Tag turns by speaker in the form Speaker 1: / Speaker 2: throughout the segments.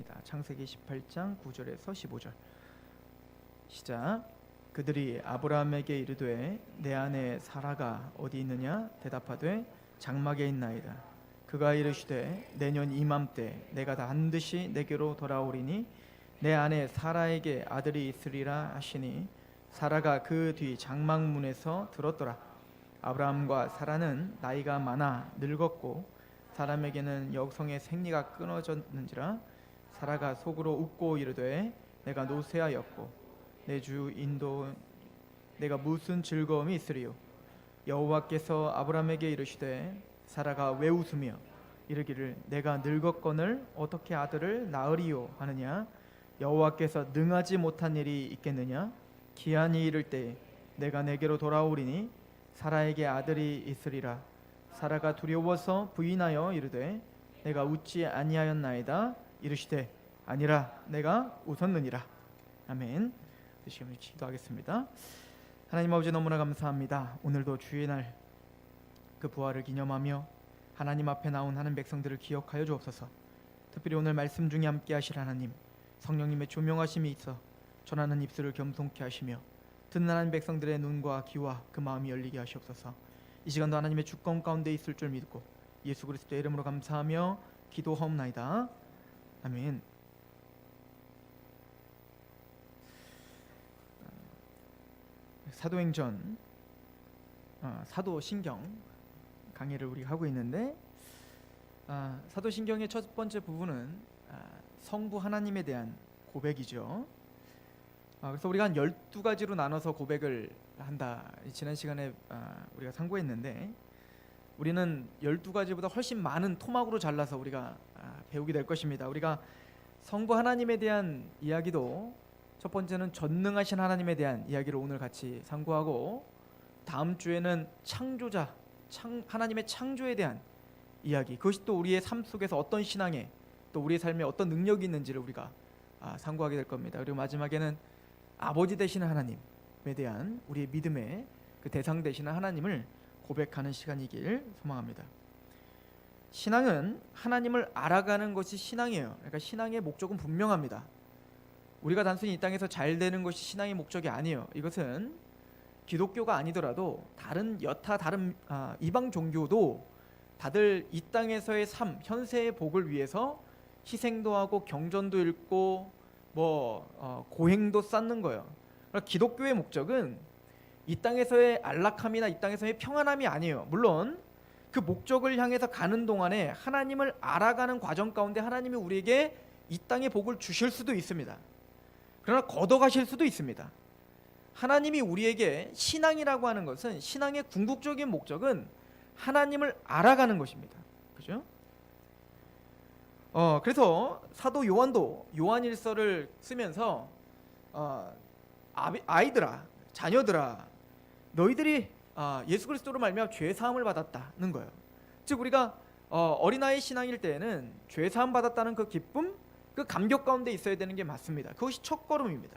Speaker 1: 읽겠습니다. 창세기 18장 9절에서 15절. 시작. 그들이 아브라함에게 이르되 내 아내 사라가 어디 있느냐 대답하되 장막에 있나이다. 그가 이르시되 내년 이맘때 내가 반드시 내게로 돌아오리니 내 아내 사라에게 아들이 있으리라 하시니 사라가 그 뒤 장막문에서 들었더라. 아브라함과 사라는 나이가 많아 늙었고 사람에게는 여성의 생리가 끊어졌는지라. 사라가 속으로 웃고 이르되 내가 노쇠하였고 내 주 인도 내가 무슨 즐거움이 있으리요. 여호와께서 아브라함에게 이르시되 사라가 왜 웃으며 이르기를 내가 늙었거늘 어떻게 아들을 낳으리요 하느냐. 여호와께서 능하지 못한 일이 있겠느냐. 기한이 이를 때 내가 내게로 돌아오리니 사라에게 아들이 있으리라. 사라가 두려워서 부인하여 이르되 내가 웃지 아니하였나이다. 이르시되 아니라 내가 웃었느니라. 아멘. 시간을 기도하겠습니다. 하나님 아버지, 너무나 감사합니다. 오늘도 주의 날 그 부활을 기념하며 하나님 앞에 나온 하는 백성들을 기억하여 주옵소서. 특별히 오늘 말씀 중에 함께 하실 하나님, 성령님의 조명하심이 있어 전하는 입술을 겸손케 하시며 듣는 하나님 백성들의 눈과 귀와 그 마음이 열리게 하시옵소서. 이 시간도 하나님의 주권 가운데 있을 줄 믿고 예수 그리스도의 이름으로 감사하며 기도하옵나이다. 아멘. 사도행전 사도신경 강의를 우리가 하고 있는데, 사도신경의 첫 번째 부분은 성부 하나님에 대한 고백이죠. 그래서 우리가 한 12가지로 나눠서 고백을 한다. 지난 시간에 우리가 상고했는데, 우리는 12가지보다 훨씬 많은 토막으로 잘라서 우리가 배우게 될 것입니다. 우리가 성부 하나님에 대한 이야기도 첫 번째는 전능하신 하나님에 대한 이야기를 오늘 같이 상고하고, 다음 주에는 창조자, 하나님의 창조에 대한 이야기, 그것이 또 우리의 삶 속에서 어떤 신앙에 또 우리의 삶에 어떤 능력이 있는지를 우리가 상고하게 될 겁니다. 그리고 마지막에는 아버지 되시는 하나님에 대한 우리의 믿음의 그 대상 되시는 하나님을 고백하는 시간이길 소망합니다. 신앙은 하나님을 알아가는 것이 신앙이에요. 그러니까 신앙의 목적은 분명합니다. 우리가 단순히 이 땅에서 잘 되는 것이 신앙의 목적이 아니에요. 이것은 기독교가 아니더라도 여타 다른 이방 종교도 다들 이 땅에서의 삶, 현세의 복을 위해서 희생도 하고 경전도 읽고 고행도 쌓는 거예요. 그러니까 기독교의 목적은 이 땅에서의 안락함이나 이 땅에서의 평안함이 아니에요. 물론 그 목적을 향해서 가는 동안에 하나님을 알아가는 과정 가운데 하나님이 우리에게 이 땅의 복을 주실 수도 있습니다. 그러나 걷어가실 수도 있습니다. 하나님이 우리에게 신앙이라고 하는 것은, 신앙의 궁극적인 목적은 하나님을 알아가는 것입니다. 그죠? 그래서 사도 요한도 요한일서를 쓰면서 아이들아, 자녀들아, 너희들이 예수 그리스도로 말미암아 죄 사함을 받았다는 거예요. 즉 우리가 어린아이 신앙일 때에는 죄 사함 받았다는 그 기쁨, 그 감격 가운데 있어야 되는 게 맞습니다. 그것이 첫걸음입니다.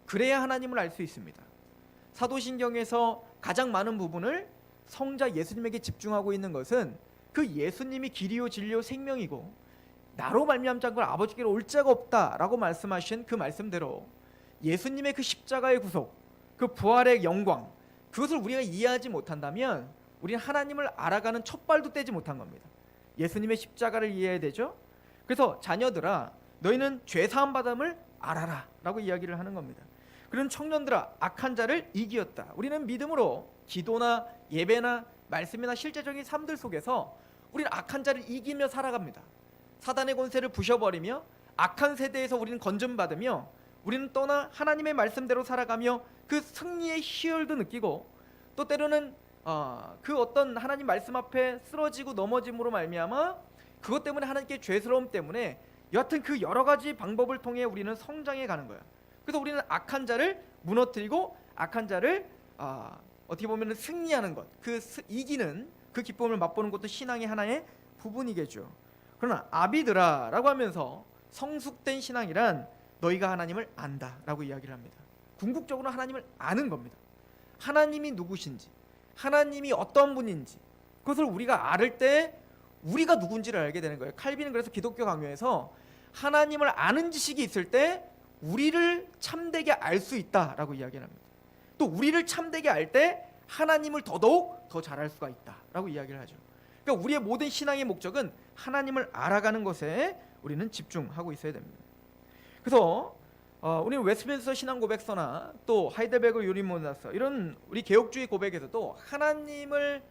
Speaker 1: 그래야 하나님을 알 수 있습니다. 사도신경에서 가장 많은 부분을 성자 예수님에게 집중하고 있는 것은 그 예수님이 길이요 진리요 생명이고 나로 말미암지 않고 아버지께로 올 자가 없다라고 말씀하신 그 말씀대로 예수님의 그 십자가의 구속, 그 부활의 영광, 그것을 우리가 이해하지 못한다면 우리는 하나님을 알아가는 첫 발도 떼지 못한 겁니다. 예수님의 십자가를 이해해야 되죠. 그래서 자녀들아, 너희는 죄 사함 받음을 알아라 라고 이야기를 하는 겁니다. 그런 청년들아, 악한 자를 이기었다. 우리는 믿음으로 기도나 예배나 말씀이나 실제적인 삶들 속에서 우리는 악한 자를 이기며 살아갑니다. 사단의 권세를 부셔버리며 악한 세대에서 우리는 건전받으며 우리는 떠나 하나님의 말씀대로 살아가며 그 승리의 희열도 느끼고, 또 때로는 그 어떤 하나님 말씀 앞에 쓰러지고 넘어짐으로 말미암아 그것 때문에 하나님께 죄스러움 때문에 여하튼 그 여러 가지 방법을 통해 우리는 성장해 가는 거예요. 그래서 우리는 악한 자를 무너뜨리고 악한 자를 어떻게 보면 승리하는 것, 이기는 그 기쁨을 맛보는 것도 신앙의 하나의 부분이겠죠. 그러나 아비들아 라고 하면서 성숙된 신앙이란 너희가 하나님을 안다 라고 이야기를 합니다. 궁극적으로 하나님을 아는 겁니다. 하나님이 누구신지, 하나님이 어떤 분인지, 그것을 우리가 알을 때 우리가 누군지를 알게 되는 거예요. 칼빈은 그래서 기독교 강요에서 하나님을 아는 지식이 있을 때 우리를 참되게 알 수 있다라고 이야기를 합니다. 또 우리를 참되게 알 때 하나님을 더더욱 더 잘할 수가 있다라고 이야기를 하죠. 그러니까 우리의 모든 신앙의 목적은 하나님을 알아가는 것에 우리는 집중하고 있어야 됩니다. 그래서 우리는 웨스트민스터 신앙 고백서나 또 하이델베르그 유리모나서 이런 우리 개혁주의 고백에서도 하나님을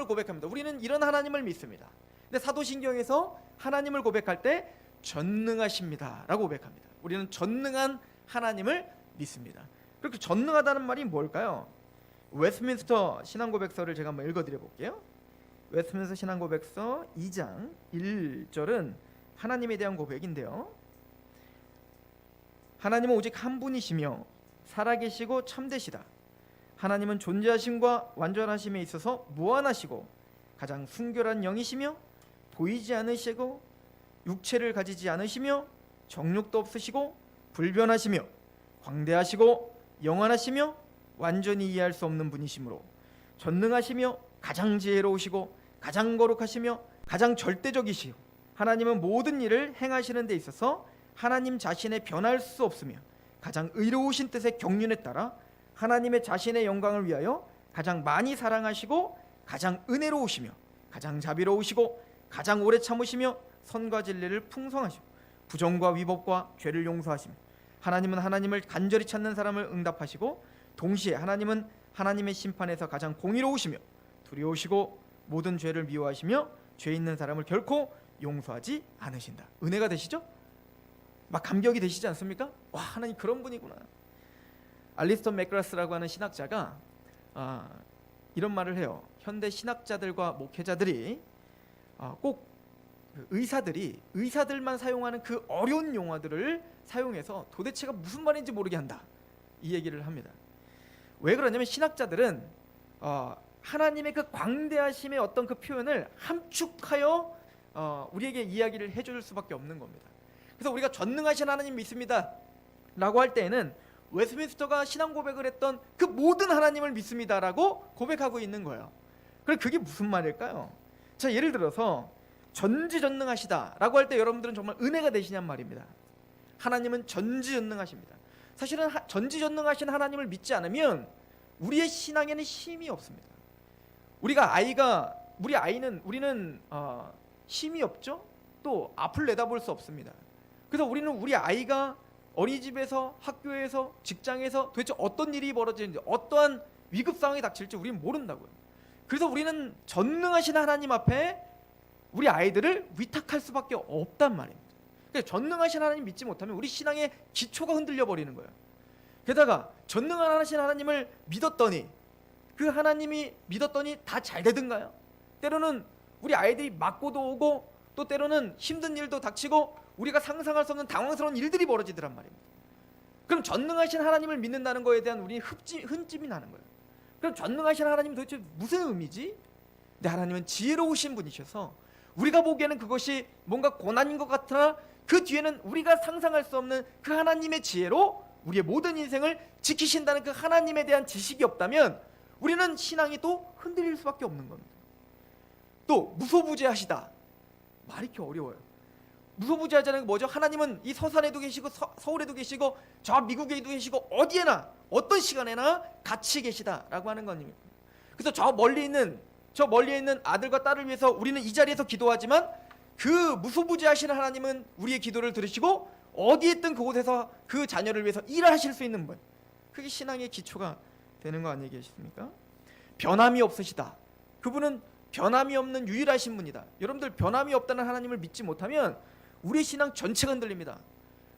Speaker 1: 고백합니다. 우리는 이런 하나님을 믿습니다. 근데 사도신경에서 하나님을 고백할 때 전능하십니다라고 고백합니다. 우리는 전능한 하나님을 믿습니다. 그렇게 전능하다는 말이 뭘까요? 웨스트민스터 신앙 고백서를 제가 한번 읽어드려 볼게요. 웨스트민스터 신앙 고백서 2장 1절은 하나님에 대한 고백인데요. 하나님은 오직 한 분이시며 살아계시고 참되시다. 하나님은 존재하심과 완전하심에 있어서 무한하시고 가장 순결한 영이시며 보이지 않으시고 육체를 가지지 않으시며 정욕도 없으시고 불변하시며 광대하시고 영원하시며 완전히 이해할 수 없는 분이시므로 전능하시며 가장 지혜로우시고 가장 거룩하시며 가장 절대적이시오. 하나님은 모든 일을 행하시는 데 있어서 하나님 자신의 변할 수 없으며 가장 의로우신 뜻의 경륜에 따라 하나님의 자신의 영광을 위하여 가장 많이 사랑하시고 가장 은혜로우시며 가장 자비로우시고 가장 오래 참으시며 선과 진리를 풍성하시고 부정과 위법과 죄를 용서하시며 하나님은 하나님을 간절히 찾는 사람을 응답하시고 동시에 하나님은 하나님의 심판에서 가장 공의로우시며 두려우시고 모든 죄를 미워하시며 죄 있는 사람을 결코 용서하지 않으신다. 은혜가 되시죠? 막 감격이 되시지 않습니까? 와, 하나님 그런 분이구나. 알리스터 맥그라스라고 하는 신학자가 이런 말을 해요. 현대 신학자들과 목회자들이 꼭 의사들만 사용하는 그 어려운 용어들을 사용해서 도대체가 무슨 말인지 모르게 한다, 이 얘기를 합니다. 왜 그러냐면 신학자들은 하나님의 그 광대하심의 어떤 그 표현을 함축하여 우리에게 이야기를 해줄 수밖에 없는 겁니다. 그래서 우리가 전능하신 하나님 믿습니다 라고 할 때에는 웨스트민스터가 신앙 고백을 했던 그 모든 하나님을 믿습니다라고 고백하고 있는 거예요. 그럼 그게 무슨 말일까요? 자, 예를 들어서 전지전능하시다라고 할 때 여러분들은 정말 은혜가 되시냔 말입니다. 하나님은 전지전능하십니다. 사실은 전지전능하신 하나님을 믿지 않으면 우리의 신앙에는 힘이 없습니다. 우리는 힘이 없죠. 또 앞을 내다볼 수 없습니다. 그래서 우리는 우리 아이가 어린이집에서, 학교에서, 직장에서 도대체 어떤 일이 벌어지는지, 어떠한 위급 상황이 닥칠지 우리는 모른다고요. 그래서 우리는 전능하신 하나님 앞에 우리 아이들을 위탁할 수밖에 없단 말입니다. 그러니까 전능하신 하나님 믿지 못하면 우리 신앙의 기초가 흔들려 버리는 거예요. 게다가 전능하신 하나님을 믿었더니 그 하나님이 믿었더니 다 잘 되던가요? 때로는 우리 아이들이 맞고도 오고 또 때로는 힘든 일도 닥치고 우리가 상상할 수 없는 당황스러운 일들이 벌어지더란 말입니다. 그럼 전능하신 하나님을 믿는다는 거에 대한 우리 흔집이 나는 거예요. 그럼 전능하신 하나님 도대체 무슨 의미지? 근데 하나님은 지혜로우신 분이셔서 우리가 보기에는 그것이 뭔가 고난인 것 같으나 그 뒤에는 우리가 상상할 수 없는 그 하나님의 지혜로 우리의 모든 인생을 지키신다는 그 하나님에 대한 지식이 없다면 우리는 신앙이 또 흔들릴 수밖에 없는 겁니다. 또 무소부재하시다, 말이 이렇게 어려워요. 무소부재하자는 게 뭐죠? 하나님은 이 서산에도 계시고 서울에도 계시고 저 미국에도 계시고 어디에나 어떤 시간에나 같이 계시다라고 하는 겁니다. 그래서 저 멀리 있는 아들과 딸을 위해서 우리는 이 자리에서 기도하지만 그 무소부재하시는 하나님은 우리의 기도를 들으시고 어디에 있든 그곳에서 그 자녀를 위해서 일하실 수 있는 분, 그게 신앙의 기초가 되는 거 아니겠습니까? 변함이 없으시다. 그분은 변함이 없는 유일하신 분이다. 여러분들 변함이 없다는 하나님을 믿지 못하면 우리 신앙 전체가 흔들립니다.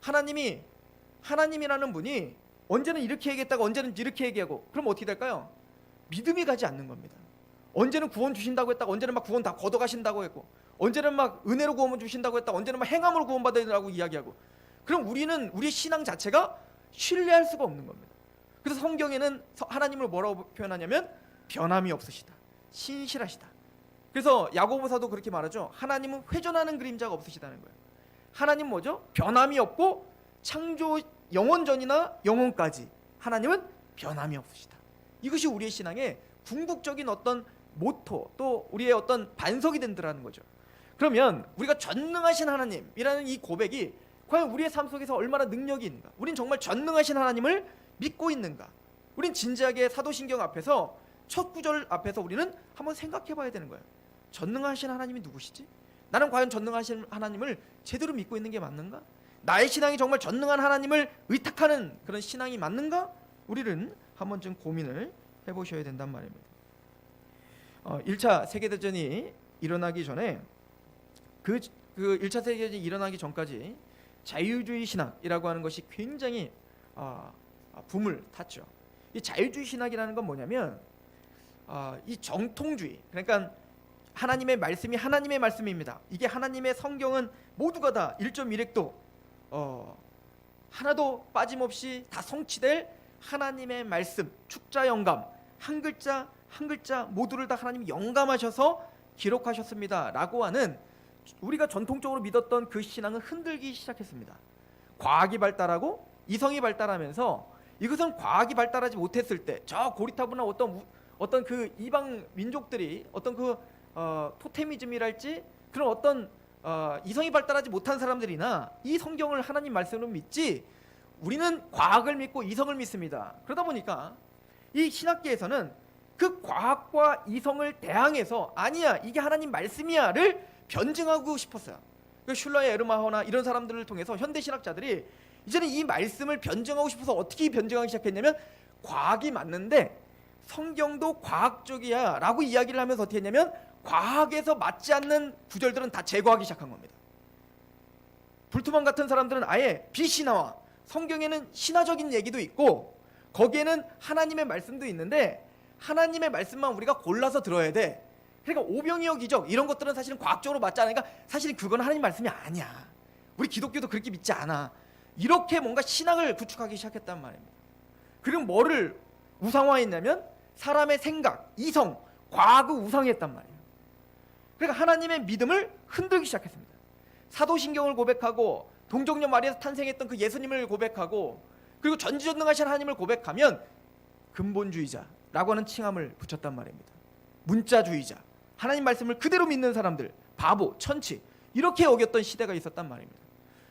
Speaker 1: 하나님이라는 분이 언제는 이렇게 얘기했다가 언제는 이렇게 얘기하고, 그럼 어떻게 될까요? 믿음이 가지 않는 겁니다. 언제는 구원 주신다고 했다가 언제는 막 구원 다 걷어가신다고 했고, 언제는 막 은혜로 구원 주신다고 했다가 언제는 막 행함으로 구원받으라고 이야기하고, 그럼 우리는 우리의 신앙 자체가 신뢰할 수가 없는 겁니다. 그래서 성경에는 하나님을 뭐라고 표현하냐면 변함이 없으시다, 신실하시다. 그래서 야고보사도 그렇게 말하죠. 하나님은 회전하는 그림자가 없으시다는 거예요. 하나님 뭐죠? 변함이 없고 창조 영원 전이나 영원까지 하나님은 변함이 없으시다. 이것이 우리의 신앙의 궁극적인 어떤 모토, 또 우리의 어떤 반석이 된다는 거죠. 그러면 우리가 전능하신 하나님이라는 이 고백이 과연 우리의 삶 속에서 얼마나 능력이 있는가? 우린 정말 전능하신 하나님을 믿고 있는가? 우린 진지하게 사도신경 앞에서 첫 구절 앞에서 우리는 한번 생각해 봐야 되는 거예요. 전능하신 하나님이 누구시지? 나는 과연 전능하신 하나님을 제대로 믿고 있는 게 맞는가? 나의 신앙이 정말 전능한 하나님을 의탁하는 그런 신앙이 맞는가? 우리는 한 번쯤 고민을 해보셔야 된단 말입니다. 1차 세계대전이 일어나기 전에 그 1차 세계대전이 일어나기 전까지 자유주의 신학이라고 하는 것이 굉장히 붐을 탔죠. 이 자유주의 신학이라는 건 뭐냐면 이 정통주의, 그러니까 하나님의 말씀이 하나님의 말씀입니다. 이게 하나님의 성경은 모두가 다 1.1획도 하나도 빠짐없이 다 성취될 하나님의 말씀, 축자 영감, 한 글자 한 글자 모두를 다 하나님이 영감하셔서 기록하셨습니다 라고 하는 우리가 전통적으로 믿었던 그 신앙은 흔들기 시작했습니다. 과학이 발달하고 이성이 발달하면서 이것은 과학이 발달하지 못했을 때 저 고리타분한 어떤 그 이방 민족들이 어떤 그 토테미즘이랄지 그런 어떤 이성이 발달하지 못한 사람들이나 이 성경을 하나님 말씀으로 믿지 우리는 과학을 믿고 이성을 믿습니다. 그러다 보니까 이 신학계에서는 그 과학과 이성을 대항해서 아니야 이게 하나님 말씀이야를 변증하고 싶었어요. 슐러의 에르마허나 이런 사람들을 통해서 현대 신학자들이 이제는 이 말씀을 변증하고 싶어서 어떻게 변증하기 시작했냐면 과학이 맞는데 성경도 과학적이야 라고 이야기를 하면서 어떻게 했냐면 과학에서 맞지 않는 구절들은 다 제거하기 시작한 겁니다. 불트만 같은 사람들은 아예 비신화와 성경에는 신화적인 얘기도 있고 거기에는 하나님의 말씀도 있는데 하나님의 말씀만 우리가 골라서 들어야 돼. 그러니까 오병이어 기적 이런 것들은 사실은 과학적으로 맞지 않으니까 사실은 그건 하나님 말씀이 아니야. 우리 기독교도 그렇게 믿지 않아. 이렇게 뭔가 신앙을 구축하기 시작했단 말입니다. 그리고 뭐를 우상화했냐면 사람의 생각, 이성, 과학을 우상화했단 말이에요. 그러니까 하나님의 믿음을 흔들기 시작했습니다. 사도신경을 고백하고 동정녀 마리아에서 탄생했던 그 예수님을 고백하고 그리고 전지전능하신 하나님을 고백하면 근본주의자라고 하는 칭함을 붙였단 말입니다. 문자주의자, 하나님 말씀을 그대로 믿는 사람들, 바보, 천치 이렇게 여겼던 시대가 있었단 말입니다.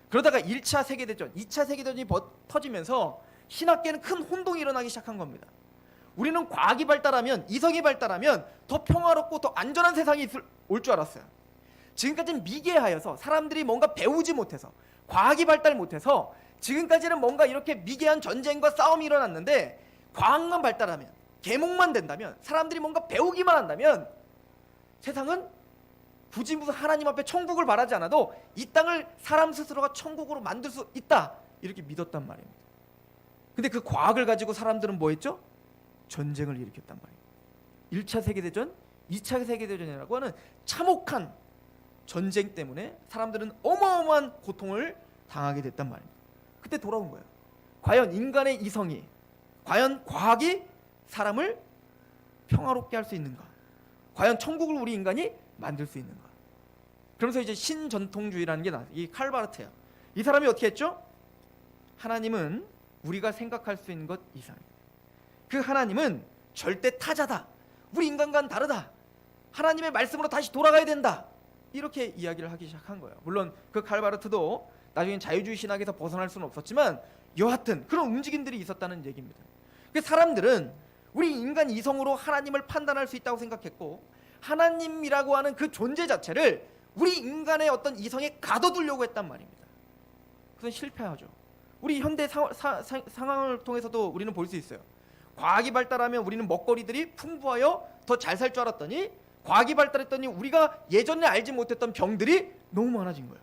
Speaker 1: 그러다가 1차 세계대전, 2차 세계대전이 터지면서 신학계는 큰 혼동이 일어나기 시작한 겁니다. 우리는 과학이 발달하면 이성이 발달하면 더 평화롭고 더 안전한 세상이 올 줄 알았어요. 지금까지는 미개하여서 사람들이 뭔가 배우지 못해서 과학이 발달 못해서 지금까지는 뭔가 이렇게 미개한 전쟁과 싸움이 일어났는데 과학만 발달하면 계몽만 된다면 사람들이 뭔가 배우기만 한다면 세상은 굳이 무슨 하나님 앞에 천국을 바라지 않아도 이 땅을 사람 스스로가 천국으로 만들 수 있다 이렇게 믿었단 말입니다. 근데 그 과학을 가지고 사람들은 뭐 했죠? 전쟁을 일으켰단 말이에요. 1차 세계대전, 2차 세계대전이라고 하는 참혹한 전쟁 때문에 사람들은 어마어마한 고통을 당하게 됐단 말입니다. 그때 돌아온 거예요. 과연 인간의 이성이, 과연 과학이 사람을 평화롭게 할 수 있는가? 과연 천국을 우리 인간이 만들 수 있는가? 그러면서 이제 신전통주의라는 게 나왔어요. 이 칼바르트야. 이 사람이 어떻게 했죠? 하나님은 우리가 생각할 수 있는 것 이상이다. 그 하나님은 절대 타자다. 우리 인간과는 다르다. 하나님의 말씀으로 다시 돌아가야 된다. 이렇게 이야기를 하기 시작한 거예요. 물론 그 칼바르트도 나중에 자유주의 신학에서 벗어날 수는 없었지만 여하튼 그런 움직임들이 있었다는 얘기입니다. 그 사람들은 우리 인간 이성으로 하나님을 판단할 수 있다고 생각했고 하나님이라고 하는 그 존재 자체를 우리 인간의 어떤 이성에 가둬두려고 했단 말입니다. 그건 실패하죠. 우리 현대 상황을 통해서도 우리는 볼 수 있어요. 과학이 발달하면 우리는 먹거리들이 풍부하여 더 잘 살 줄 알았더니 과학이 발달했더니 우리가 예전에 알지 못했던 병들이 너무 많아진 거예요.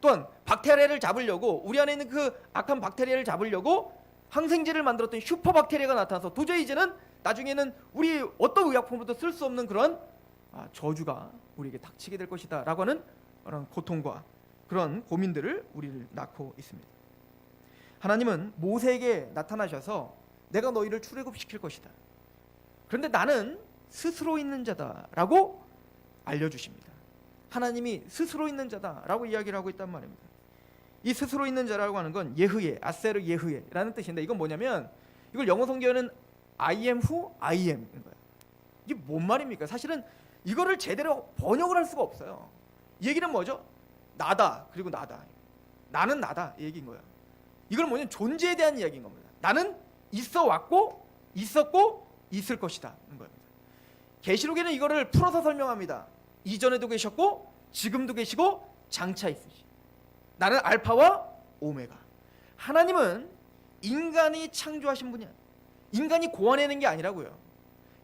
Speaker 1: 또한 박테리아를 잡으려고 우리 안에 있는 그 악한 박테리아를 잡으려고 항생제를 만들었던 슈퍼박테리아가 나타나서 도저히 이제는 나중에는 우리 어떤 의약품으로도 쓸 수 없는 그런 저주가 우리에게 닥치게 될 것이다 라고 하는 그런 고통과 그런 고민들을 우리를 낳고 있습니다. 하나님은 모세에게 나타나셔서 내가 너희를 출애굽시킬 것이다. 그런데 나는 스스로 있는 자다라고 알려주십니다. 하나님이 스스로 있는 자다라고 이야기를 하고 있단 말입니다. 이 스스로 있는 자라고 하는 건 예흐예, 아세르 예흐예라는 뜻인데 이건 뭐냐면 이걸 영어 성경에는 I am who I am인 거예요. 이게 뭔 말입니까? 사실은 이거를 제대로 번역을 할 수가 없어요. 얘기는 뭐죠? 나다, 그리고 나다. 나는 나다, 이 얘기인 거야. 이걸 뭐냐면 존재에 대한 이야기인 겁니다. 나는 있어 왔고 있었고 있을 것이다 는 거예요. 계시록에는 이거를 풀어서 설명합니다. 이전에도 계셨고 지금도 계시고 장차 있으시. 나는 알파와 오메가. 하나님은 인간이 창조하신 분이야. 인간이 고안해낸 게 아니라고요.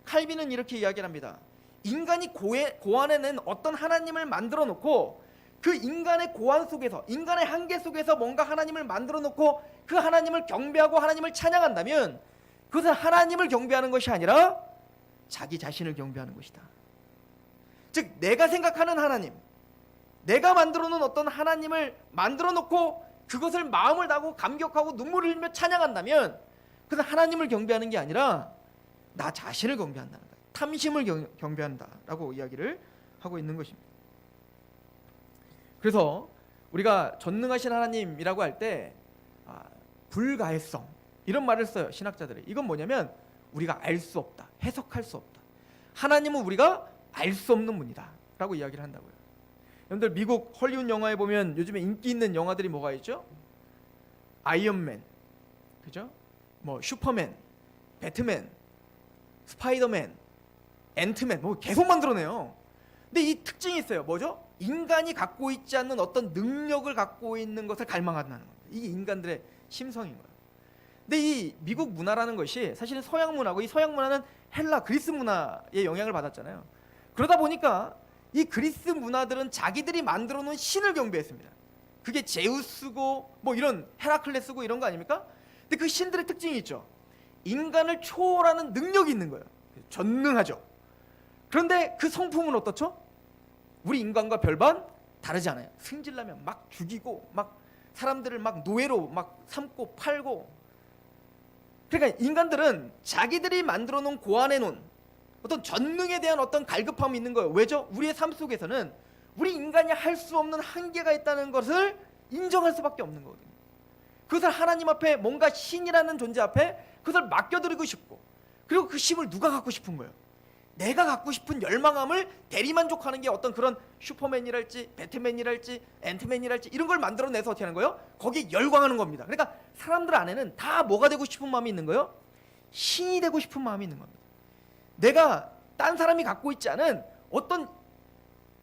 Speaker 1: 칼빈은 이렇게 이야기를 합니다. 인간이 고안해낸 어떤 하나님을 만들어 놓고 그 인간의 고안 속에서, 인간의 한계 속에서 뭔가 하나님을 만들어 놓고 그 하나님을 경배하고 하나님을 찬양한다면 그것은 하나님을 경배하는 것이 아니라 자기 자신을 경배하는 것이다. 즉 내가 생각하는 하나님, 내가 만들어 놓은 어떤 하나님을 만들어 놓고 그것을 마음을 다하고 감격하고 눈물을 흘리며 찬양한다면 그것은 하나님을 경배하는 게 아니라 나 자신을 경배한다는 거예요. 탐심을 경배한다라고 이야기를 하고 있는 것입니다. 그래서 우리가 전능하신 하나님이라고 할 때 불가해성 이런 말을 써요, 신학자들이. 이건 뭐냐면 우리가 알 수 없다, 해석할 수 없다. 하나님은 우리가 알 수 없는 분이다 라고 이야기를 한다고요. 여러분들 미국 헐리우드 영화에 보면 요즘에 인기 있는 영화들이 뭐가 있죠? 아이언맨, 그죠? 뭐 슈퍼맨, 배트맨, 스파이더맨, 앤트맨, 뭐 계속 만들어내요. 근데 이 특징이 있어요. 뭐죠? 인간이 갖고 있지 않는 어떤 능력을 갖고 있는 것을 갈망한다는 겁니다. 이게 인간들의 심성인 거예요. 근데 이 미국 문화라는 것이 사실은 서양 문화고, 이 서양 문화는 헬라, 그리스 문화의 영향을 받았잖아요. 그러다 보니까 이 그리스 문화들은 자기들이 만들어 놓은 신을 경배했습니다. 그게 제우스고 뭐 이런 헤라클레스고 이런 거 아닙니까? 근데 그 신들의 특징이 있죠. 인간을 초월하는 능력이 있는 거예요. 전능하죠. 그런데 그 성품은 어떻죠? 우리 인간과 별반 다르지 않아요. 승질나면 막 죽이고 막 사람들을 막 노예로 막 삼고 팔고. 그러니까 인간들은 자기들이 만들어 놓은 고안해 놓은 어떤 전능에 대한 어떤 갈급함이 있는 거예요. 왜죠? 우리의 삶 속에서는 우리 인간이 할 수 없는 한계가 있다는 것을 인정할 수밖에 없는 거거든요. 그것을 하나님 앞에, 뭔가 신이라는 존재 앞에 그것을 맡겨드리고 싶고, 그리고 그 힘을 누가 갖고 싶은 거예요? 내가 갖고 싶은 열망함을 대리만족하는 게 어떤 그런 슈퍼맨이랄지 배트맨이랄지 앤트맨이랄지 이런 걸 만들어내서 어떻게 하는 거예요? 거기에 열광하는 겁니다. 그러니까 사람들 안에는 다 뭐가 되고 싶은 마음이 있는 거예요? 신이 되고 싶은 마음이 있는 겁니다. 내가 딴 사람이 갖고 있지 않은 어떤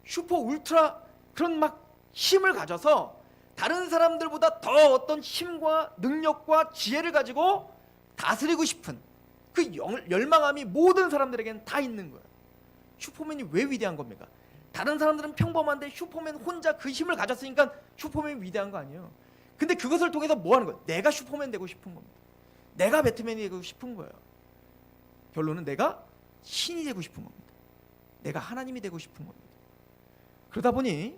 Speaker 1: 슈퍼 울트라 그런 막 힘을 가져서 다른 사람들보다 더 어떤 힘과 능력과 지혜를 가지고 다스리고 싶은 그 열망함이 모든 사람들에게는 다 있는 거예요. 슈퍼맨이 왜 위대한 겁니까? 다른 사람들은 평범한데 슈퍼맨 혼자 그 힘을 가졌으니까 슈퍼맨이 위대한 거 아니에요. 근데 그것을 통해서 뭐 하는 거예요? 내가 슈퍼맨 되고 싶은 겁니다. 내가 배트맨이 되고 싶은 거예요. 결론은 내가 신이 되고 싶은 겁니다. 내가 하나님이 되고 싶은 겁니다. 그러다 보니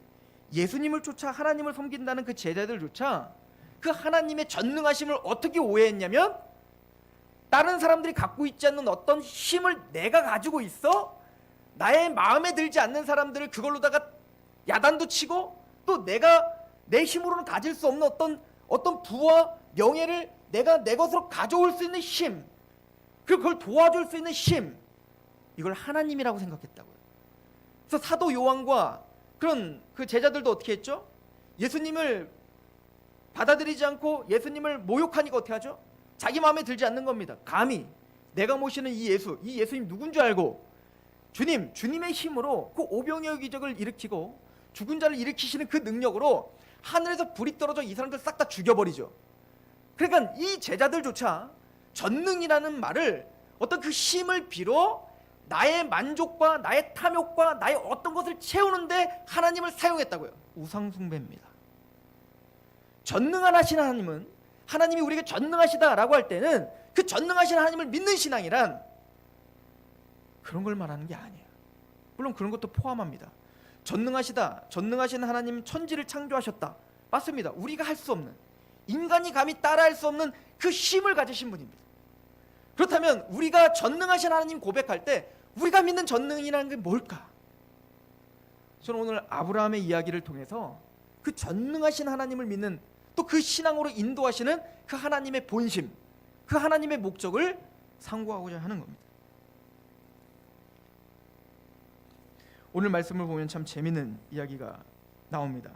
Speaker 1: 예수님을 쫓아 하나님을 섬긴다는 그 제자들조차 그 하나님의 전능하심을 어떻게 오해했냐면, 다른 사람들이 갖고 있지 않는 어떤 힘을 내가 가지고 있어 나의 마음에 들지 않는 사람들을 그걸로다가 야단도 치고, 또 내가 내 힘으로는 가질 수 없는 어떤 부와 명예를 내가 내 것으로 가져올 수 있는 힘, 그리고 그걸 도와줄 수 있는 힘, 이걸 하나님이라고 생각했다고요. 그래서 사도 요한과 그런 그 제자들도 어떻게 했죠? 예수님을 받아들이지 않고 예수님을 모욕하니까 어떻게 하죠? 자기 마음에 들지 않는 겁니다. 감히 내가 모시는 이 예수님 누군 줄 알고 주님의 힘으로 그 오병이어 기적을 일으키고 죽은 자를 일으키시는 그 능력으로 하늘에서 불이 떨어져 이 사람들 싹 다 죽여버리죠. 그러니까 이 제자들조차 전능이라는 말을 어떤 그 힘을 빌어 나의 만족과 나의 탐욕과 나의 어떤 것을 채우는데 하나님을 사용했다고요. 우상숭배입니다. 전능한 하신 하나님은, 하나님이 우리에게 전능하시다라고 할 때는 그 전능하신 하나님을 믿는 신앙이란 그런 걸 말하는 게 아니에요. 물론 그런 것도 포함합니다. 전능하신 하나님 천지를 창조하셨다. 맞습니다. 우리가 할 수 없는, 인간이 감히 따라할 수 없는 그 힘을 가지신 분입니다. 그렇다면 우리가 전능하신 하나님 고백할 때 우리가 믿는 전능이라는 게 뭘까? 저는 오늘 아브라함의 이야기를 통해서 그 전능하신 하나님을 믿는, 또 그 신앙으로 인도하시는 그 하나님의 본심, 그 하나님의 목적을 상고하고자 하는 겁니다. 오늘 말씀을 보면 참 재미있는 이야기가 나옵니다.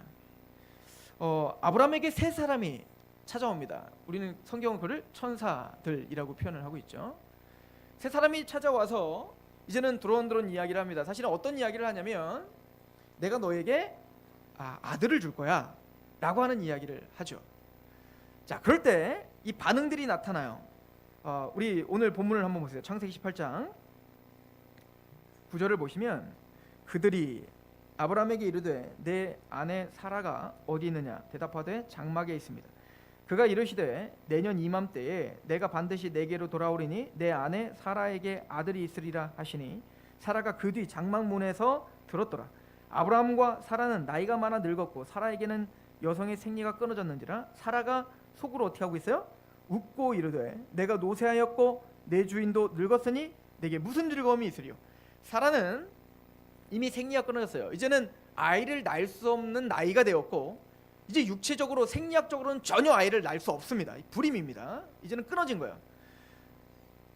Speaker 1: 아브라함에게 세 사람이 찾아옵니다. 우리는 성경은 그를 천사들이라고 표현을 하고 있죠. 세 사람이 찾아와서 이제는 두런두런 이야기를 합니다. 사실은 어떤 이야기를 하냐면 내가 너에게 아들을 줄 거야 라고 하는 이야기를 하죠. 자, 그럴 때 이 반응들이 나타나요. 우리 오늘 본문을 한번 보세요. 창세기 18장 9절을 보시면 그들이 아브라함에게 이르되 내 아내 사라가 어디 있느냐 대답하되 장막에 있습니다. 그가 이르시되 내년 이맘때에 내가 반드시 내게로 돌아오리니 내 아내 사라에게 아들이 있으리라 하시니 사라가 그 뒤 장막 문에서 들었더라. 아브라함과 사라는 나이가 많아 늙었고 사라에게는 여성의 생리가 끊어졌는지라 사라가 속으로 어떻게 하고 있어요? 웃고 이르되 내가 노쇠하였고 내 주인도 늙었으니 내게 무슨 즐거움이 있으리요. 사라는 이미 생리가 끊어졌어요. 이제는 아이를 낳을 수 없는 나이가 되었고 이제 육체적으로 생리학적으로는 전혀 아이를 낳을 수 없습니다. 불임입니다. 이제는 끊어진 거예요.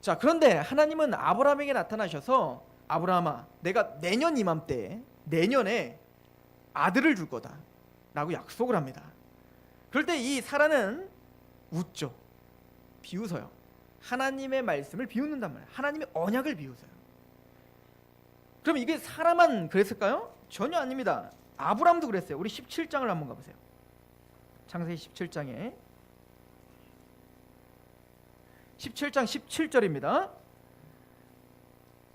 Speaker 1: 자, 그런데 하나님은 아브라함에게 나타나셔서 아브라함아 내가 내년 이맘때 내년에 아들을 줄 거다 라고 약속을 합니다. 그럴 때 이 사라는 웃죠. 비웃어요. 하나님의 말씀을 비웃는단 말이에요. 하나님의 언약을 비웃어요. 그럼 이게 사라만 그랬을까요? 전혀 아닙니다. 아브라함도 그랬어요. 우리 17장을 한번 가보세요. 창세기 17장에 17장 17절입니다.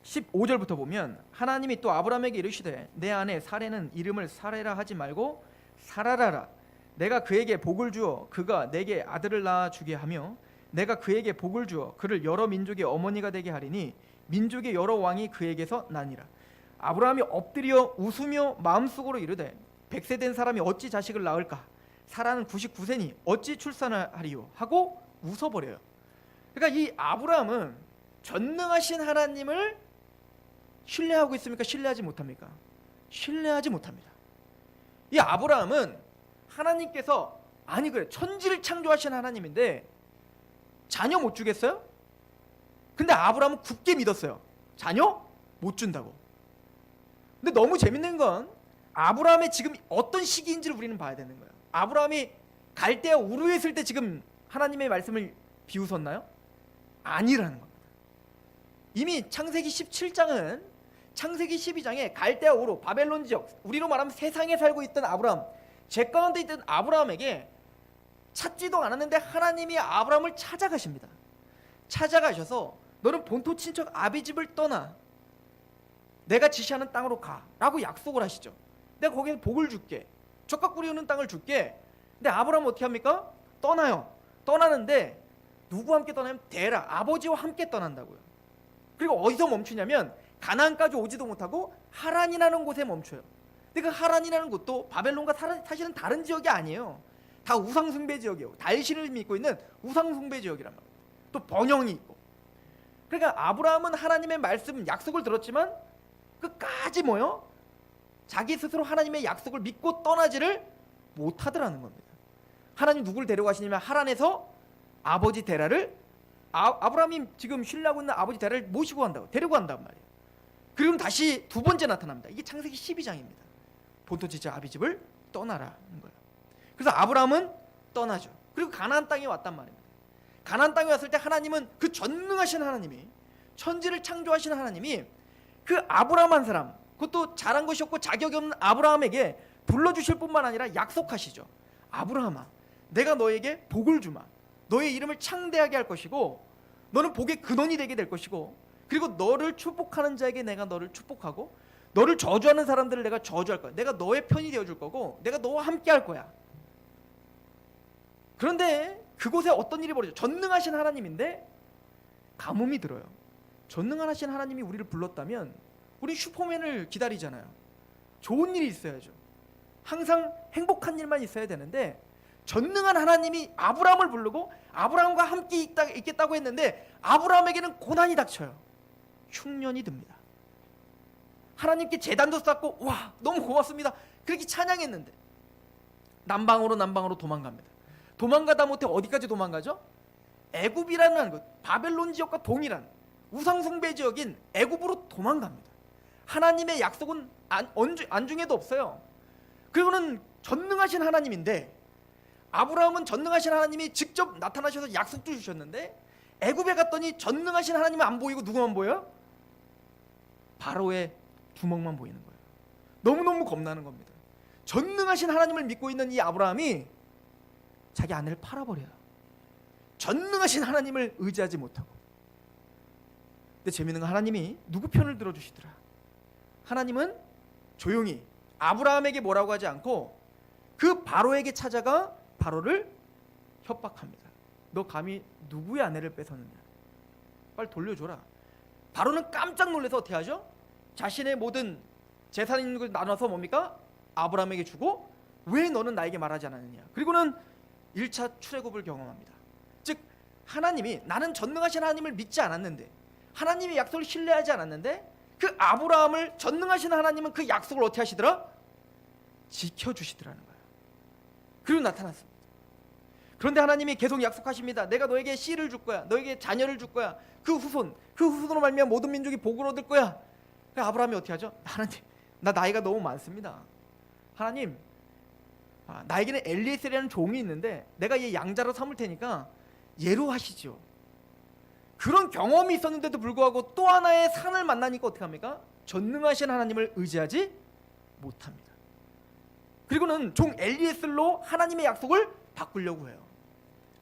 Speaker 1: 15절부터 보면 하나님이 또 아브라함에게 이르시되 내 아내 사레는 이름을 사레라 하지 말고 사라라라. 내가 그에게 복을 주어 그가 내게 아들을 낳아 주게 하며 내가 그에게 복을 주어 그를 여러 민족의 어머니가 되게 하리니 민족의 여러 왕이 그에게서 나니라. 아브라함이 엎드려 웃으며 마음속으로 이르되 100세 된 사람이 어찌 자식을 낳을까? 사라는 99세니 어찌 출산을 하리요? 하고 웃어버려요. 그러니까 이 아브라함은 전능하신 하나님을 신뢰하고 있습니까? 신뢰하지 못합니까? 신뢰하지 못합니다. 이 아브라함은 하나님께서 아니 그래 천지를 창조하신 하나님인데 자녀 못 주겠어요? 근데 아브라함은 굳게 믿었어요. 자녀 못 준다고. 근데 너무 재밌는 건 아브라함의 지금 어떤 시기인지를 우리는 봐야 되는 거예요. 아브라함이 갈대아 우르에 있을 때 지금 하나님의 말씀을 비웃었나요? 아니라는 겁니다. 이미 창세기 17장은 창세기 12장에 갈대아 우르 바벨론 지역, 우리로 말하면 세상에 살고 있던 아브라함, 제 가운데 있던 아브라함에게 찾지도 않았는데 하나님이 아브라함을 찾아가십니다. 찾아가셔서 너는 본토 친척 아비집을 떠나 내가 지시하는 땅으로 가 라고 약속을 하시죠. 내가 거기서 복을 줄게, 젖과 꿀이 흐르는 땅을 줄게. 근데 아브라함은 어떻게 합니까? 떠나요. 떠나는데 누구와 함께 떠나면 데라, 아버지와 함께 떠난다고요. 그리고 어디서 멈추냐면 가나안까지 오지도 못하고 하란이라는 곳에 멈춰요. 근데 그 하란이라는 곳도 바벨론과 사실은 다른 지역이 아니에요. 다 우상숭배 지역이에요. 달신을 믿고 있는 우상숭배 지역이란 말이에요. 또 번영이 있고. 그러니까 아브라함은 하나님의 말씀, 약속을 들었지만 끝까지 뭐요? 자기 스스로 하나님의 약속을 믿고 떠나지를 못하더라는 겁니다. 하나님 누구를 데려가시냐면 하란에서 아버지 데라를 아브라함이 지금 신뢰하고 있는 아버지 데라를 모시고 간다고, 데리고 간단 말이에요. 그리고 다시 두 번째 나타납니다. 이게 창세기 12장입니다. 본토 친척 아비집을 떠나라는 거예요. 그래서 아브라함은 떠나죠. 그리고 가나안 땅에 왔단 말입니다. 가나안 땅에 왔을 때 하나님은 그 전능하신 하나님이, 천지를 창조하신 하나님이 그 아브라함 한 사람, 그것도 잘한 것이 없고 자격이 없는 아브라함에게 불러주실 뿐만 아니라 약속하시죠. 아브라함아, 내가 너에게 복을 주마. 너의 이름을 창대하게 할 것이고 너는 복의 근원이 되게 될 것이고, 그리고 너를 축복하는 자에게 내가 너를 축복하고 너를 저주하는 사람들을 내가 저주할 거야. 내가 너의 편이 되어줄 거고 내가 너와 함께 할 거야. 그런데 그곳에 어떤 일이 벌어져? 전능하신 하나님인데 가뭄이 들어요. 전능하신 하나님이 우리를 불렀다면 우리 슈퍼맨을 기다리잖아요. 좋은 일이 있어야죠. 항상 행복한 일만 있어야 되는데 전능한 하나님이 아브라함을 부르고 아브라함과 함께 있겠다고 했는데 아브라함에게는 고난이 닥쳐요. 흉년이 듭니다. 하나님께 제단도 쌓고 와 너무 고맙습니다 그렇게 찬양했는데 남방으로 도망갑니다. 도망가다 못해 어디까지 도망가죠? 애굽이라는 것, 바벨론 지역과 동일한 우상숭배 지역인 애굽으로 도망갑니다. 하나님의 약속은 안중에도 없어요. 그리고는 전능하신 하나님인데, 아브라함은 전능하신 하나님이 직접 나타나셔서 약속도 주셨는데, 애굽에 갔더니 전능하신 하나님은 안 보이고 누구만 보여요? 바로의 주먹만 보이는 거예요. 너무너무 겁나는 겁니다. 전능하신 하나님을 믿고 있는 이 아브라함이 자기 아내를 팔아버려요. 전능하신 하나님을 의지하지 못하고. 근데 재미있는 건 하나님이 누구 편을 들어주시더라. 하나님은 조용히 아브라함에게 뭐라고 하지 않고 그 바로에게 찾아가 바로를 협박합니다. 너 감히 누구의 아내를 뺏었느냐, 빨리 돌려줘라. 바로는 깜짝 놀라서 어떻게 하죠? 자신의 모든 재산 있는 걸 나눠서 뭡니까? 아브라함에게 주고, 왜 너는 나에게 말하지 않았느냐. 그리고는 1차 출애굽을 경험합니다. 즉 하나님이, 나는 전능하신 하나님을 믿지 않았는데, 하나님의 약속을 신뢰하지 않았는데, 그 아브라함을 전능하신 하나님은 그 약속을 어떻게 하시더라? 지켜주시더라는 거예요. 그리고 나타났습니다. 그런데 하나님이 계속 약속하십니다. 내가 너에게 씨를 줄 거야. 너에게 자녀를 줄 거야. 그 후손으로 말미암아 모든 민족이 복을 얻을 거야. 아브라함이 어떻게 하죠? 하나님, 나 나이가 너무 많습니다. 하나님, 나에게는 엘리에셀이라는 종이 있는데 내가 얘 양자로 삼을 테니까 얘로 하시죠. 그런 경험이 있었는데도 불구하고 또 하나의 산을 만나니까 어떻게 합니까? 전능하신 하나님을 의지하지 못합니다. 그리고는 종 엘리에셀로 하나님의 약속을 바꾸려고 해요.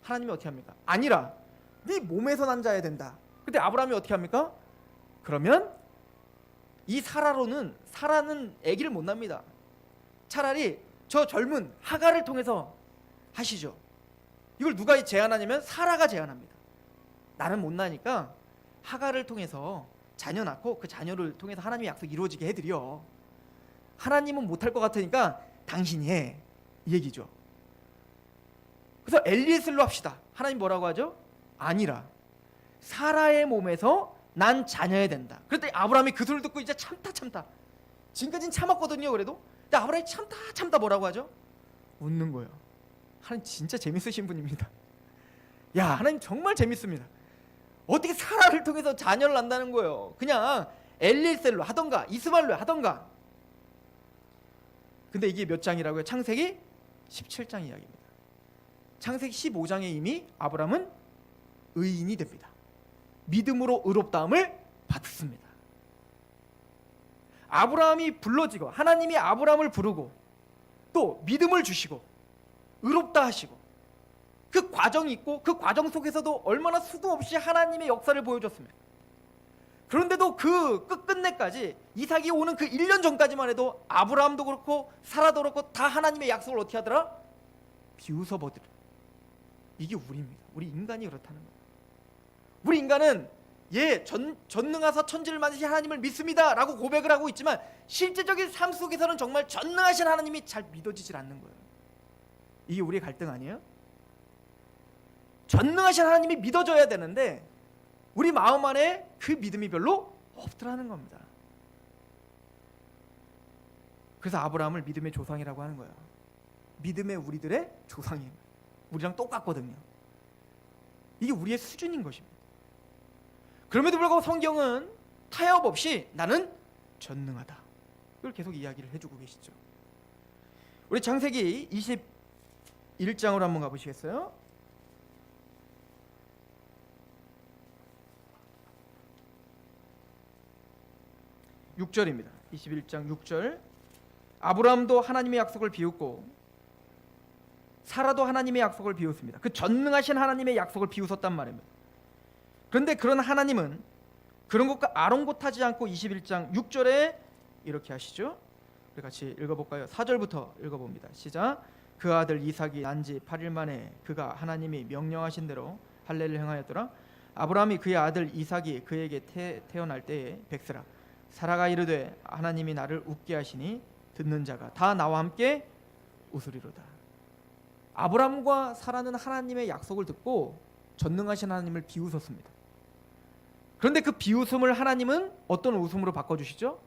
Speaker 1: 하나님이 어떻게 합니까? 아니라 네 몸에서 난 자야 된다. 근데 아브라함이 어떻게 합니까? 그러면 이 사라는 아기를 못 납니다. 차라리 저 젊은 하갈을 통해서 하시죠. 이걸 누가 제안하냐면 사라가 제안합니다. 나는 못 나니까 하갈을 통해서 자녀 낳고 그 자녀를 통해서 하나님의 약속 이루어지게 해드려. 하나님은 못할 것 같으니까 당신이 해, 이 얘기죠. 그래서 엘리에셀로 합시다. 하나님 뭐라고 하죠? 아니라 사라의 몸에서 난 자녀야 된다. 그랬더니 아브라함이 그 소리를 듣고 이제 참다. 지금까지는 참았거든요. 그래도. 근데 아브라함이 참다 뭐라고 하죠? 웃는 거예요. 하나님 진짜 재밌으신 분입니다. 야, 하나님 정말 재밌습니다. 어떻게 사라를 통해서 자녀를 낳는다는 거예요. 그냥 엘리에셀로 하던가 이스마엘로 하던가. 근데 이게 몇 장이라고요? 창세기 17장 이야기입니다. 창세기 15장에 이미 아브라함은 의인이 됩니다. 믿음으로 의롭다함을 받습니다. 아브라함이 불러지고, 하나님이 아브라함을 부르고 또 믿음을 주시고 의롭다 하시고, 그 과정이 있고 그 과정 속에서도 얼마나 수도 없이 하나님의 역사를 보여줬습니다. 그런데도 그 끝끝내까지 이삭이 오는 그 1년 전까지만 해도 아브라함도 그렇고 사라도 그렇고 다 하나님의 약속을 어떻게 하더라? 비웃어 보더라. 이게 우리입니다. 우리 인간이 그렇다는 거예요. 우리 인간은 전능하사 천지를 만드신 하나님을 믿습니다 라고 고백을 하고 있지만 실제적인 삶 속에서는 정말 전능하신 하나님이 잘 믿어지질 않는 거예요. 이게 우리의 갈등 아니에요? 전능하신 하나님이 믿어져야 되는데 우리 마음 안에 그 믿음이 별로 없더라는 겁니다. 그래서 아브라함을 믿음의 조상이라고 하는 거예요. 믿음의 우리들의 조상이에요. 우리랑 똑같거든요. 이게 우리의 수준인 것입니다. 그럼에도 불구하고 성경은 타협 없이 나는 전능하다, 이걸 계속 이야기를 해주고 계시죠. 우리 창세기 21장으로 한번 가보시겠어요? (6절입니다) 21장 6절. 아브라함도 하나님의 약속을 비웃고 사라도 하나님의 약속을 비웃습니다. 그 전능하신 하나님의 약속을 비웃었단 말입니다. 그런데 그런 하나님은 그런 것과 아랑곳하지 않고 21장 6절에 이렇게 하시죠. 우리 같이 읽어볼까요? 4절부터 읽어봅니다. 시작. 그 아들 이삭이 난 지 8일 만에 그가 하나님이 명령하신 대로 할례를 행하였더라. 아브라함이 그의 아들 이삭이 그에게 태어날 때에 백세라. 사라가 이르되 하나님이 나를 웃게 하시니 듣는 자가 다 나와 함께 웃으리로다. 아브라함과 사라는 하나님의 약속을 듣고 전능하신 하나님을 비웃었습니다. 그런데 그 비웃음을 하나님은 어떤 웃음으로 바꿔주시죠?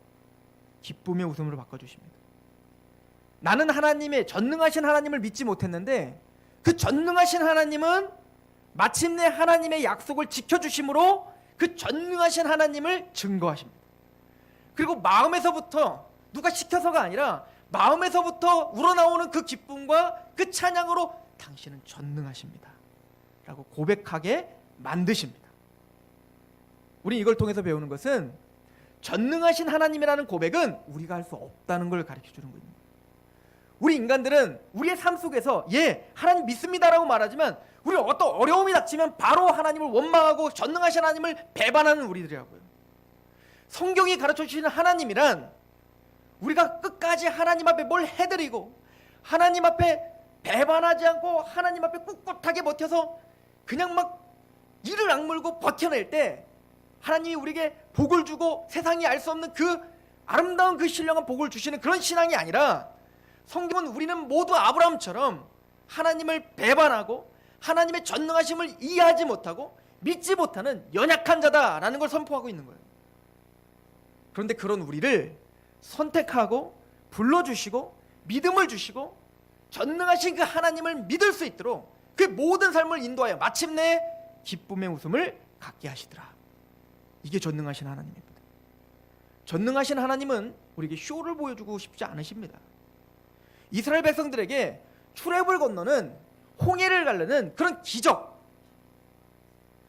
Speaker 1: 기쁨의 웃음으로 바꿔주십니다. 나는 하나님의 전능하신 하나님을 믿지 못했는데 그 전능하신 하나님은 마침내 하나님의 약속을 지켜주심으로 그 전능하신 하나님을 증거하십니다. 그리고 마음에서부터 누가 시켜서가 아니라 마음에서부터 우러나오는 그 기쁨과 그 찬양으로 당신은 전능하십니다 라고 고백하게 만드십니다. 우리 이걸 통해서 배우는 것은 전능하신 하나님이라는 고백은 우리가 할 수 없다는 걸 가르쳐 주는 거예요. 우리 인간들은 우리의 삶 속에서 하나님 믿습니다라고 말하지만 우리 어떤 어려움이 닥치면 바로 하나님을 원망하고 전능하신 하나님을 배반하는 우리들이라고요. 성경이 가르쳐 주시는 하나님이란 우리가 끝까지 하나님 앞에 뭘 해드리고 하나님 앞에 배반하지 않고 하나님 앞에 꿋꿋하게 버텨서 그냥 막 이를 악물고 버텨낼 때 하나님이 우리에게 복을 주고 세상이 알 수 없는 그 아름다운 그 신령한 복을 주시는 그런 신앙이 아니라, 성경은 우리는 모두 아브라함처럼 하나님을 배반하고 하나님의 전능하심을 이해하지 못하고 믿지 못하는 연약한 자다라는 걸 선포하고 있는 거예요. 그런데 그런 우리를 선택하고 불러주시고 믿음을 주시고 전능하신 그 하나님을 믿을 수 있도록 그 모든 삶을 인도하여 마침내 기쁨의 웃음을 갖게 하시더라. 이게 전능하신 하나님입니다. 전능하신 하나님은 우리에게 쇼를 보여주고 싶지 않으십니다. 이스라엘 백성들에게 출애굽을 건너는 홍해를 가르는 그런 기적,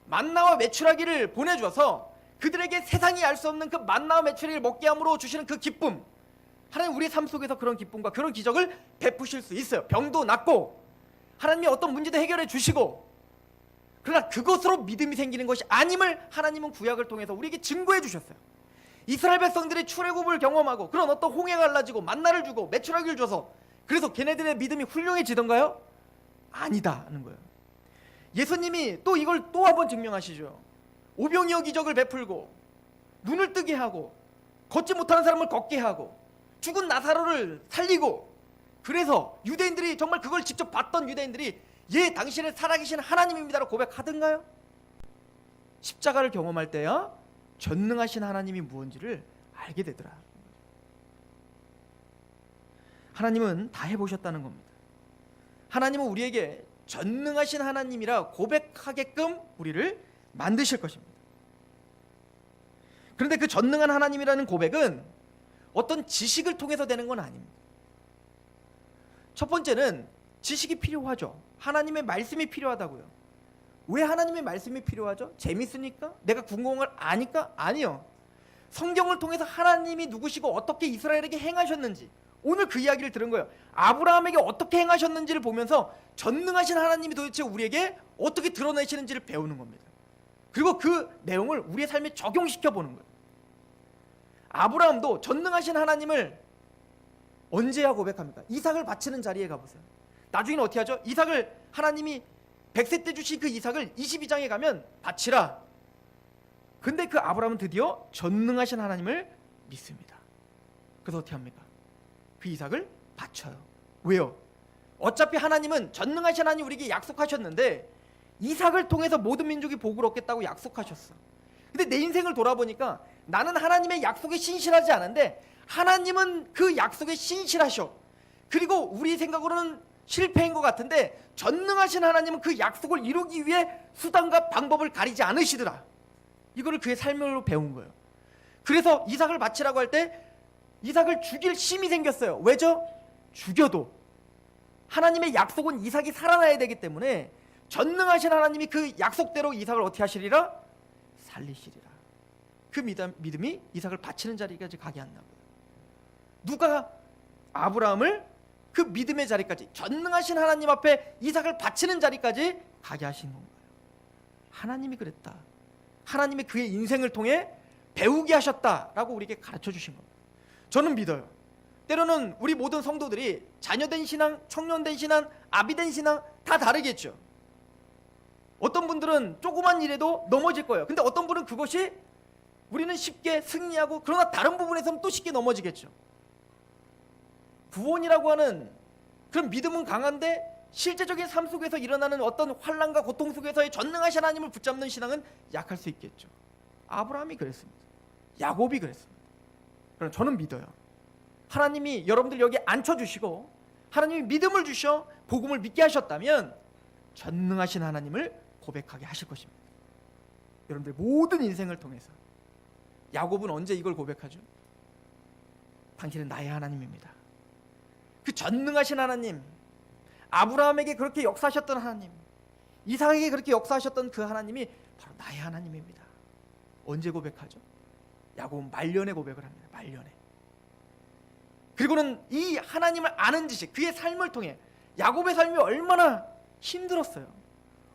Speaker 1: 만나와 메추라기를 보내주어서 그들에게 세상이 알 수 없는 그 만나와 메추라기를 먹게 함으로 주시는 그 기쁨, 하나님 우리의 삶 속에서 그런 기쁨과 그런 기적을 베푸실 수 있어요. 병도 낫고 하나님이 어떤 문제도 해결해 주시고, 그러나 그것으로 믿음이 생기는 것이 아님을 하나님은 구약을 통해서 우리에게 증거해 주셨어요. 이스라엘 백성들이 출애굽을 경험하고 그런 어떤 홍해가 갈라지고 만나를 주고 메추라기를 줘서 그래서 걔네들의 믿음이 훌륭해지던가요? 아니다 하는 거예요. 예수님이 또 이걸 또 한번 증명하시죠. 오병이어 기적을 베풀고 눈을 뜨게 하고 걷지 못하는 사람을 걷게 하고 죽은 나사로를 살리고, 그래서 유대인들이 정말 그걸 직접 봤던 유대인들이 당신은 살아계신 하나님입니다라고 고백하던가요? 십자가를 경험할 때야 전능하신 하나님이 무엇인지를 알게 되더라. 하나님은 다 해보셨다는 겁니다. 하나님은 우리에게 전능하신 하나님이라 고백하게끔 우리를 만드실 것입니다. 그런데 그 전능한 하나님이라는 고백은 어떤 지식을 통해서 되는 건 아닙니다. 첫 번째는 지식이 필요하죠. 하나님의 말씀이 필요하다고요. 왜 하나님의 말씀이 필요하죠? 재밌으니까? 내가 궁금한 걸 아니까? 아니요. 성경을 통해서 하나님이 누구시고 어떻게 이스라엘에게 행하셨는지, 오늘 그 이야기를 들은 거예요. 아브라함에게 어떻게 행하셨는지를 보면서 전능하신 하나님이 도대체 우리에게 어떻게 드러내시는지를 배우는 겁니다. 그리고 그 내용을 우리의 삶에 적용시켜 보는 거예요. 아브라함도 전능하신 하나님을 언제야 고백합니까? 이삭을 바치는 자리에 가보세요. 나중에는 어떻게 하죠? 이삭을 하나님이 100세 때 주신 그 이삭을 22장에 가면 바치라. 근데 그 아브라함은 드디어 전능하신 하나님을 믿습니다. 그래서 어떻게 합니까? 그 이삭을 바쳐요. 왜요? 어차피 하나님은 전능하신 하나님 우리에게 약속하셨는데 이삭을 통해서 모든 민족이 복을 얻겠다고 약속하셨어. 근데 내 인생을 돌아보니까 나는 하나님의 약속에 신실하지 않은데 하나님은 그 약속에 신실하셔. 그리고 우리 생각으로는 실패인 것 같은데 전능하신 하나님은 그 약속을 이루기 위해 수단과 방법을 가리지 않으시더라. 이거를 그의 삶으로 배운 거예요. 그래서 이삭을 바치라고 할 때 이삭을 죽일 힘이 생겼어요. 왜죠? 죽여도 하나님의 약속은 이삭이 살아나야 되기 때문에 전능하신 하나님이 그 약속대로 이삭을 어떻게 하시리라? 살리시리라. 그 믿음이 이삭을 바치는 자리까지 가게 한다고요. 누가 아브라함을 그 믿음의 자리까지, 전능하신 하나님 앞에 이삭을 바치는 자리까지 가게 하신 건가요? 하나님이 그랬다. 하나님이 그의 인생을 통해 배우게 하셨다라고 우리에게 가르쳐 주신 겁니다. 저는 믿어요. 때로는 우리 모든 성도들이 자녀된 신앙, 청년된 신앙, 아비된 신앙 다 다르겠죠. 어떤 분들은 조그만 일에도 넘어질 거예요. 근데 어떤 분은 그것이 우리는 쉽게 승리하고, 그러나 다른 부분에서는 또 쉽게 넘어지겠죠. 구원이라고 하는 그런 믿음은 강한데 실제적인 삶 속에서 일어나는 어떤 환난과 고통 속에서의 전능하신 하나님을 붙잡는 신앙은 약할 수 있겠죠. 아브라함이 그랬습니다. 야곱이 그랬습니다. 그럼 저는 믿어요. 하나님이 여러분들 여기 앉혀주시고 하나님이 믿음을 주셔 복음을 믿게 하셨다면 전능하신 하나님을 고백하게 하실 것입니다. 여러분들 모든 인생을 통해서 야곱은 언제 이걸 고백하죠? 당신은 나의 하나님입니다. 그 전능하신 하나님, 아브라함에게 그렇게 역사하셨던 하나님, 이삭에게 그렇게 역사하셨던 그 하나님이 바로 나의 하나님입니다. 언제 고백하죠? 야곱은 말년에 고백을 합니다. 말년에. 그리고는 이 하나님을 아는 지식, 그의 삶을 통해 야곱의 삶이 얼마나 힘들었어요.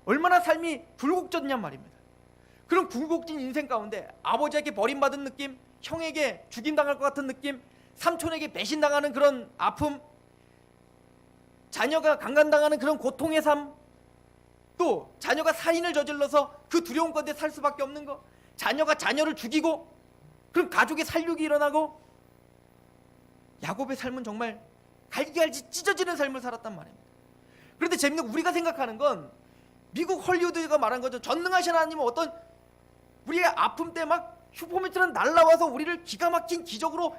Speaker 1: 얼마나 삶이 굴곡졌냔 말입니다. 그런 굴곡진 인생 가운데 아버지에게 버림받은 느낌, 형에게 죽임당할 것 같은 느낌, 삼촌에게 배신당하는 그런 아픔, 자녀가 강간당하는 그런 고통의 삶, 또 자녀가 살인을 저질러서 그 두려움 가운데 살 수밖에 없는 것, 자녀가 자녀를 죽이고 그런 가족의 살육이 일어나고, 야곱의 삶은 정말 갈기갈기 찢어지는 삶을 살았단 말입니다. 그런데 재밌는, 우리가 생각하는 건 미국 헐리우드가 말한 거죠. 전능하신 하나님은 어떤 우리의 아픔 때 막 슈퍼맨처럼 날라와서 우리를 기가 막힌 기적으로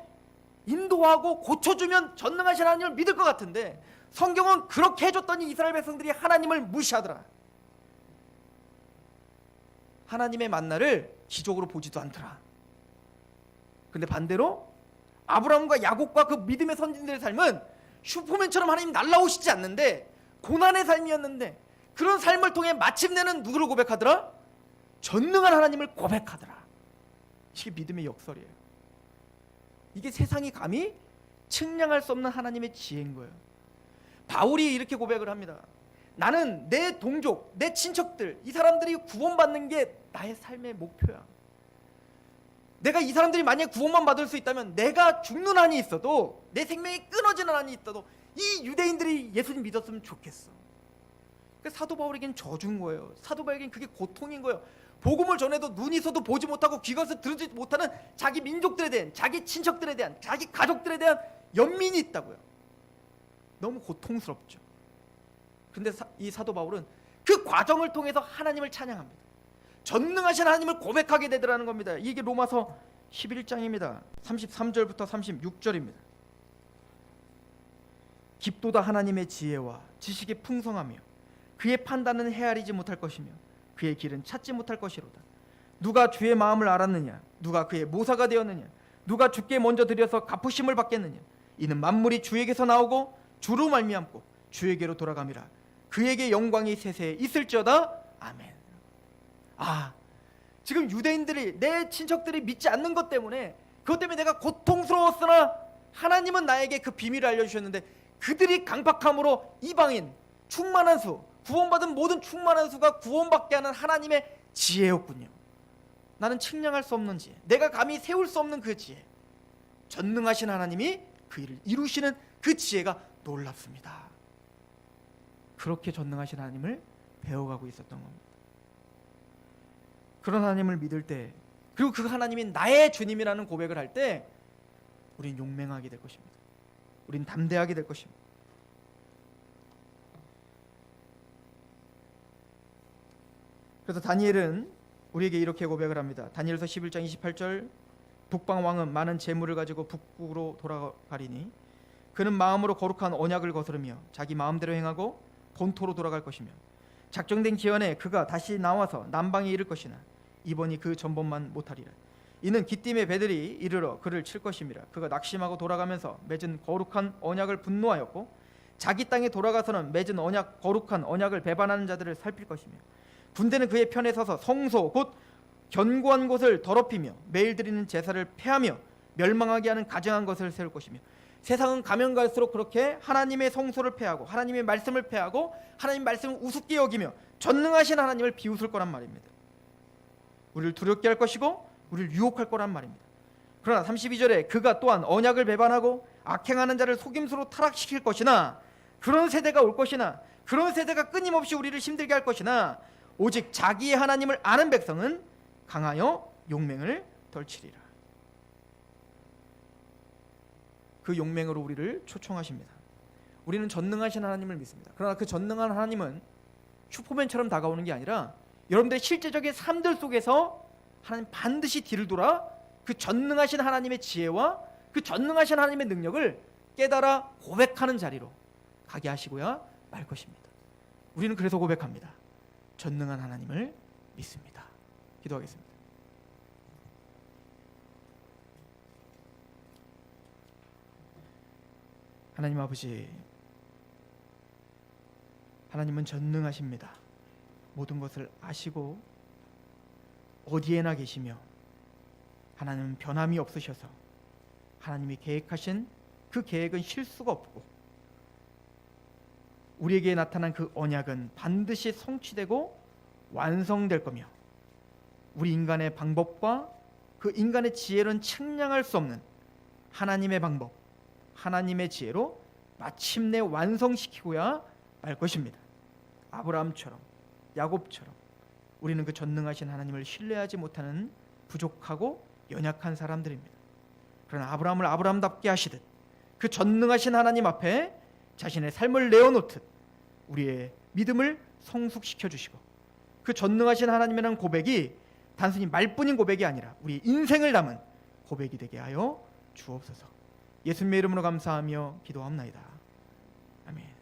Speaker 1: 인도하고 고쳐주면 전능하신 하나님을 믿을 것 같은데, 성경은 그렇게 해줬더니 이스라엘 백성들이 하나님을 무시하더라. 하나님의 만나를 기적으로 보지도 않더라. 근데 반대로 아브라함과 야곱과 그 믿음의 선진들의 삶은 슈퍼맨처럼 하나님 날라오시지 않는데 고난의 삶이었는데, 그런 삶을 통해 마침내는 누구를 고백하더라? 전능한 하나님을 고백하더라. 이게 믿음의 역설이에요. 이게 세상이 감히 측량할 수 없는 하나님의 지혜인 거예요. 바울이 이렇게 고백을 합니다. 나는 내 동족, 내 친척들, 이 사람들이 구원받는 게 나의 삶의 목표야. 내가 이 사람들이 만약에 구원만 받을 수 있다면, 내가 죽는 한이 있어도, 내 생명이 끊어지는 한이 있어도 이 유대인들이 예수님 믿었으면 좋겠어. 그러니까 사도 바울에겐 저주인 거예요. 사도 바울에겐 그게 고통인 거예요. 복음을 전해도 눈이 있어도 보지 못하고 귀가 있어도 들지 못하는 자기 민족들에 대한, 자기 친척들에 대한, 자기 가족들에 대한 연민이 있다고요. 너무 고통스럽죠. 근데 이 사도 바울은 그 과정을 통해서 하나님을 찬양합니다. 전능하신 하나님을 고백하게 되더라는 겁니다. 이게 로마서 11장입니다. 33절부터 36절입니다. 깊도다 하나님의 지혜와 지식이 풍성하며 그의 판단은 헤아리지 못할 것이며 그의 길은 찾지 못할 것이로다. 누가 주의 마음을 알았느냐? 누가 그의 모사가 되었느냐? 누가 주께 먼저 드려서 갚으심을 받겠느냐? 이는 만물이 주에게서 나오고 주로 말미암고 주에게로 돌아감이라. 그에게 영광이 세세에 있을지어다. 아멘. 지금 유대인들이, 내 친척들이 믿지 않는 것 때문에, 그것 때문에 내가 고통스러웠으나 하나님은 나에게 그 비밀을 알려주셨는데, 그들이 강팍함으로 이방인 충만한 수, 구원받은 모든 충만한 수가 구원받게 하는 하나님의 지혜였군요. 나는 측량할 수 없는 지혜, 내가 감히 세울 수 없는 그 지혜, 전능하신 하나님이 그 일을 이루시는 그 지혜가 놀랍습니다. 그렇게 전능하신 하나님을 배워가고 있었던 겁니다. 그런 하나님을 믿을 때, 그리고 그 하나님이 나의 주님이라는 고백을 할 때, 우린 용맹하게 될 것입니다. 우린 담대하게 될 것입니다. 그래서 다니엘은 우리에게 이렇게 고백을 합니다. 다니엘서 11장 28절, 북방왕은 많은 재물을 가지고 북국으로 돌아가리니 그는 마음으로 거룩한 언약을 거스르며 자기 마음대로 행하고 본토로 돌아갈 것이며 작정된 기한에 그가 다시 나와서 남방에 이를 것이나 이번이 그 전번만 못하리라. 이는 기띔의 배들이 이르러 그를 칠 것임이라. 그가 낙심하고 돌아가면서 맺은 거룩한 언약을 분노하였고 자기 땅에 돌아가서는 맺은 언약, 거룩한 언약을 배반하는 자들을 살필 것이며 군대는 그의 편에 서서 성소 곧 견고한 곳을 더럽히며 매일 드리는 제사를 폐하며 멸망하게 하는 가증한 것을 세울 것이며. 세상은 가면 갈수록 그렇게 하나님의 성소를 폐하고 하나님의 말씀을 폐하고 하나님 말씀을 우습게 여기며 전능하신 하나님을 비웃을 거란 말입니다. 우리를 두렵게 할 것이고 우리를 유혹할 거란 말입니다. 그러나 32절에 그가 또한 언약을 배반하고 악행하는 자를 속임수로 타락시킬 것이나 그런 세대가 올 것이나 그런 세대가 끊임없이 우리를 힘들게 할 것이나 오직 자기의 하나님을 아는 백성은 강하여 용맹을 덜치리라. 그 용맹으로 우리를 초청하십니다. 우리는 전능하신 하나님을 믿습니다. 그러나 그 전능한 하나님은 슈퍼맨처럼 다가오는 게 아니라 여러분들의 실제적인 삶들 속에서 하나님 반드시 뒤를 돌아 그 전능하신 하나님의 지혜와 그 전능하신 하나님의 능력을 깨달아 고백하는 자리로 가게 하시고야 말 것입니다. 우리는 그래서 고백합니다. 전능한 하나님을 믿습니다. 기도하겠습니다. 하나님 아버지, 하나님은 전능하십니다. 모든 것을 아시고 어디에나 계시며 하나님은 변함이 없으셔서 하나님이 계획하신 그 계획은 실수가 없고 우리에게 나타난 그 언약은 반드시 성취되고 완성될 거며 우리 인간의 방법과 그 인간의 지혜로는 측량할 수 없는 하나님의 방법, 하나님의 지혜로 마침내 완성시키고야 말 것입니다. 아브라함처럼, 야곱처럼 우리는 그 전능하신 하나님을 신뢰하지 못하는 부족하고 연약한 사람들입니다. 그러나 아브라함을 아브라함답게 하시듯 그 전능하신 하나님 앞에 자신의 삶을 내어놓듯 우리의 믿음을 성숙시켜 주시고 그 전능하신 하나님이라는 고백이 단순히 말뿐인 고백이 아니라 우리 인생을 담은 고백이 되게 하여 주옵소서. 예수님의 이름으로 감사하며 기도합나이다. 아멘.